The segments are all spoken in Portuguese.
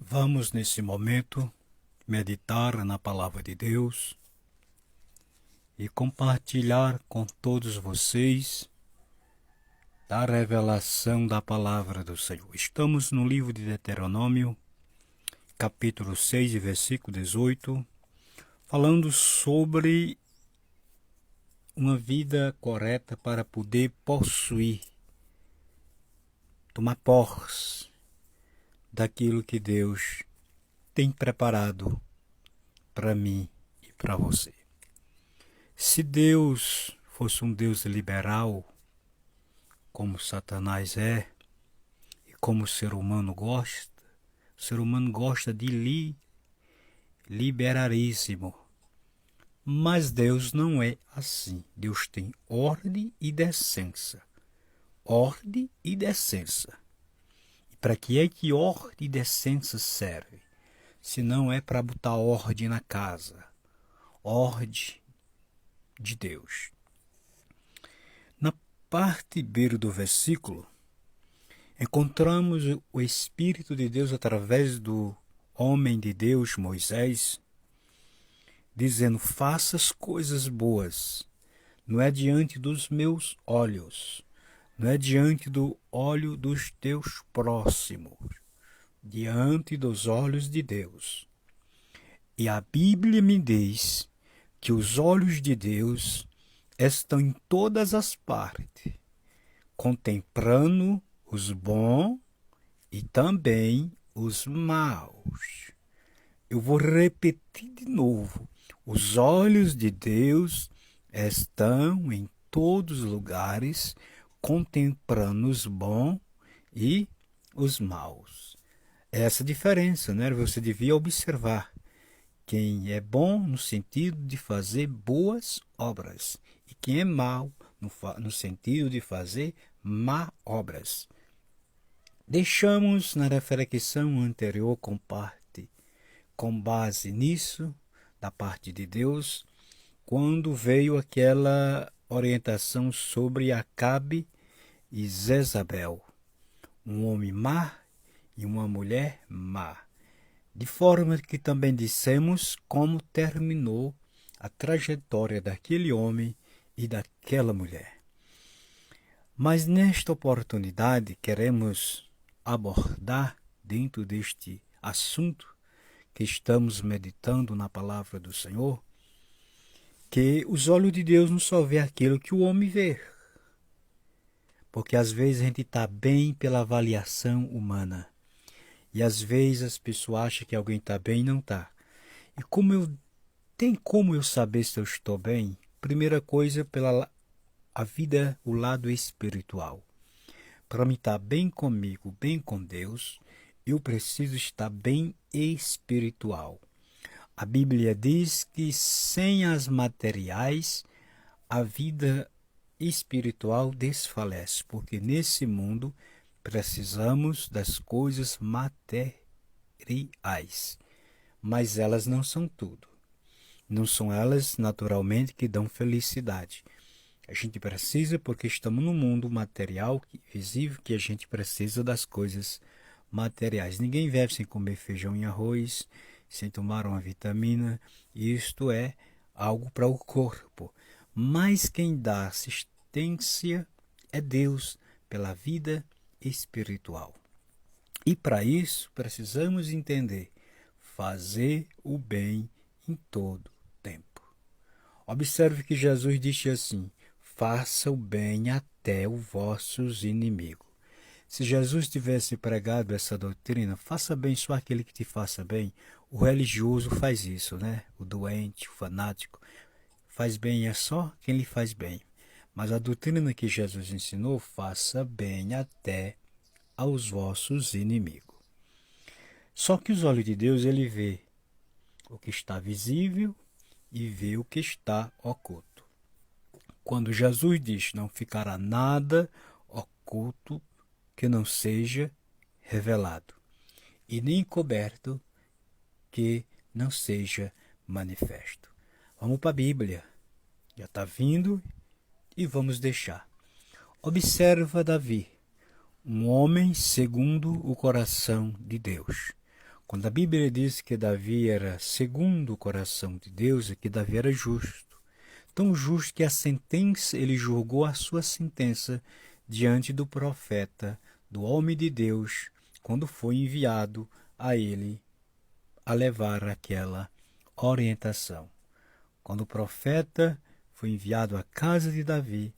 Vamos, nesse momento, meditar na Palavra de Deus e compartilhar com todos vocês da revelação da Palavra do Senhor. Estamos no livro de Deuteronômio, capítulo 6, versículo 18, falando sobre uma vida correta para poder possuir, tomar posse daquilo que Deus tem preparado para mim e para você. Se Deus fosse um Deus liberal, como Satanás é, e como o ser humano gosta de liberaríssimo. Mas Deus não é assim. Deus tem ordem e decência. Ordem e decência. E para que é que ordem e decência serve? Se não é para botar ordem na casa. Ordem de Deus. Na parte B do versículo, encontramos o Espírito de Deus através do homem de Deus, Moisés, dizendo: faça as coisas boas, não é diante dos meus olhos, não é diante do olho dos teus próximos, diante dos olhos de Deus. E a Bíblia me diz que os olhos de Deus estão em todas as partes, contemplando os bons e também os maus. Eu vou repetir de novo. Os olhos de Deus estão em todos os lugares, contemplando os bons e os maus. Essa diferença, né? Você devia observar quem é bom no sentido de fazer boas obras e quem é mau no sentido de fazer má obras. Deixamos na reflexão anterior com base nisso, da parte de Deus, quando veio aquela orientação sobre Acabe e Jezabel, um homem má e uma mulher má. De forma que também dissemos como terminou a trajetória daquele homem e daquela mulher. Mas nesta oportunidade queremos abordar, dentro deste assunto que estamos meditando na palavra do Senhor, que os olhos de Deus não só vê aquilo que o homem vê. Porque às vezes a gente está bem pela avaliação humana. E às vezes as pessoas acham que alguém está bem e não está. E tem como eu saber se eu estou bem? Primeira coisa, pela a vida, o lado espiritual. Para mim estar bem comigo, bem com Deus, eu preciso estar bem espiritual. A Bíblia diz que sem as materiais, a vida espiritual desfalece, porque nesse mundo precisamos das coisas materiais, mas elas não são tudo. Não são elas, naturalmente, que dão felicidade. A gente precisa, porque estamos num mundo material, visível, que a gente precisa das coisas materiais. Ninguém vive sem comer feijão e arroz, sem tomar uma vitamina. Isto é algo para o corpo. Mas quem dá assistência é Deus, pela vida espiritual. E para isso precisamos entender: fazer o bem em todo tempo. Observe que Jesus disse assim: faça o bem até os vossos inimigos. Se Jesus tivesse pregado essa doutrina, faça bem só aquele que te faça bem, o religioso faz isso, né? O doente, o fanático, faz bem é só quem lhe faz bem. Mas a doutrina que Jesus ensinou, faça bem até aos vossos inimigos. Só que os olhos de Deus, ele vê o que está visível e vê o que está oculto. Quando Jesus diz: não ficará nada oculto que não seja revelado, e nem coberto que não seja manifesto. Vamos para a Bíblia. Já está vindo e vamos deixar. Observa Davi, um homem segundo o coração de Deus. Quando a Bíblia diz que Davi era segundo o coração de Deus, é que Davi era justo. Tão justo que a sentença, ele julgou a sua sentença diante do profeta, do homem de Deus, quando foi enviado a ele a levar aquela orientação. Quando o profeta foi enviado à casa de Davi,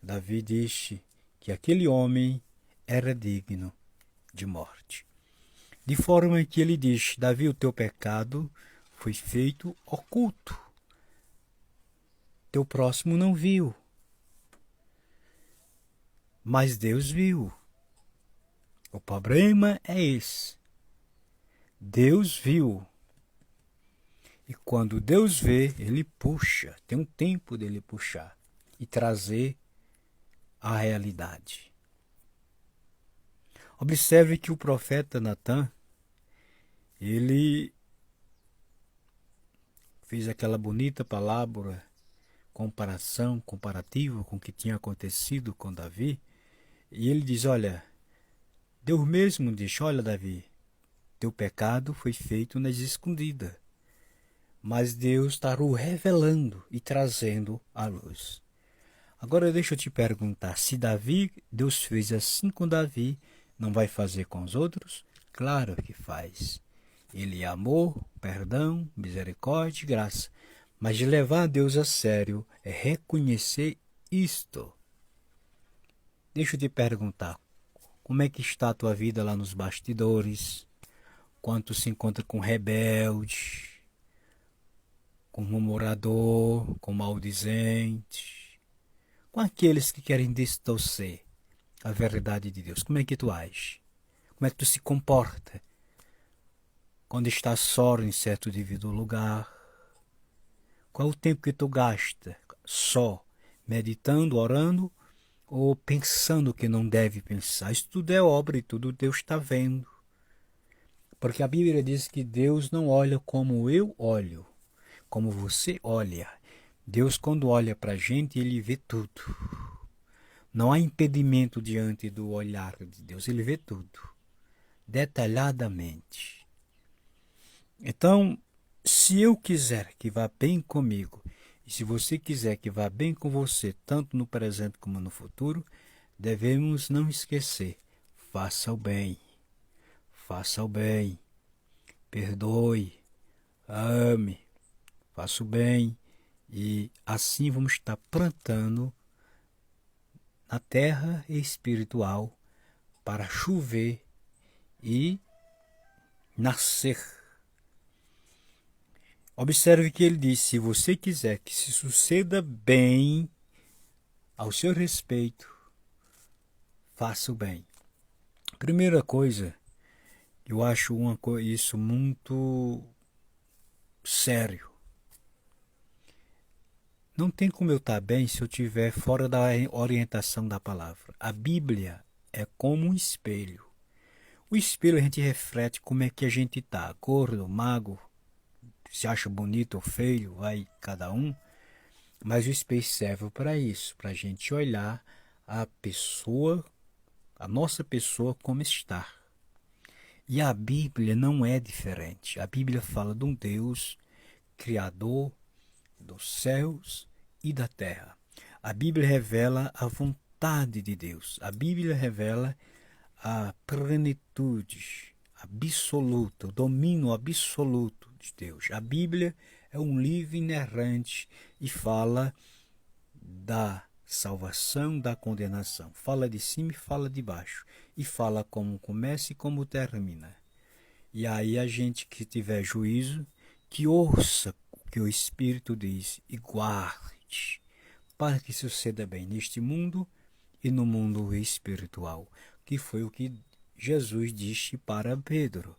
Davi disse que aquele homem era digno de morte. De forma que ele diz: Davi, o teu pecado foi feito oculto. Teu próximo não viu, mas Deus viu. O problema é esse. Deus viu. E quando Deus vê, ele puxa. Tem um tempo dele puxar e trazer a realidade. Observe que o profeta Natan, ele fez aquela bonita palavra, comparativo com o que tinha acontecido com Davi. E ele diz, olha, Deus mesmo diz, olha Davi, teu pecado foi feito nas escondidas. Mas Deus está o revelando e trazendo à luz. Agora deixa eu te perguntar, se Deus fez assim com Davi, não vai fazer com os outros? Claro que faz. Ele é amor, perdão, misericórdia e graça. Mas de levar a Deus a sério é reconhecer isto. Deixa eu te perguntar, como é que está a tua vida lá nos bastidores? Quando se encontra com rebelde, com murmurador, com maldizente, com aqueles que querem distorcer a verdade de Deus. Como é que tu age? Como é que tu se comporta quando estás só em certo devido lugar? Qual é o tempo que tu gasta só, meditando, orando, ou pensando que não deve pensar? Isso tudo é obra e tudo Deus está vendo. Porque a Bíblia diz que Deus não olha como eu olho, como você olha. Deus, quando olha para a gente, ele vê tudo. Não há impedimento diante do olhar de Deus, ele vê tudo, detalhadamente. Então, se eu quiser que vá bem comigo, e se você quiser que vá bem com você, tanto no presente como no futuro, devemos não esquecer, faça o bem, perdoe, ame, faça o bem, e assim vamos estar plantando na terra espiritual para chover e nascer. Observe que ele diz, se você quiser que se suceda bem ao seu respeito, faça o bem. Primeira coisa, eu acho isso muito sério. Não tem como eu estar bem se eu estiver fora da orientação da palavra. A Bíblia é como um espelho. O espelho a gente reflete como é que a gente está, gordo, magro, se acha bonito ou feio, vai cada um. Mas o espelho serve para isso, para a gente olhar a pessoa, a nossa pessoa como está. E a Bíblia não é diferente. A Bíblia fala de um Deus criador dos céus e da terra. A Bíblia revela a vontade de Deus. A Bíblia revela a plenitude absoluta, o domínio absoluto de Deus. A Bíblia é um livro inerrante e fala da salvação, da condenação. Fala de cima e fala de baixo. E fala como começa e como termina. E aí a gente que tiver juízo, que ouça o que o Espírito diz e guarde, para que suceda bem neste mundo e no mundo espiritual, que foi o que Jesus disse para Pedro.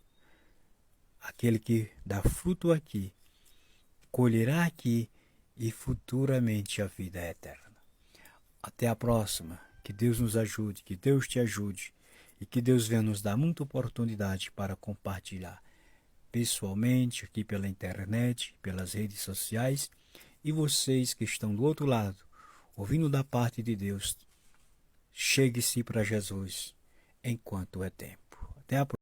Aquele que dá fruto aqui, colherá aqui e futuramente a vida é eterna. Até a próxima. Que Deus nos ajude, que Deus te ajude e que Deus venha nos dar muita oportunidade para compartilhar pessoalmente, aqui pela internet, pelas redes sociais, e vocês que estão do outro lado, ouvindo da parte de Deus, chegue-se para Jesus enquanto é tempo. Até a próxima.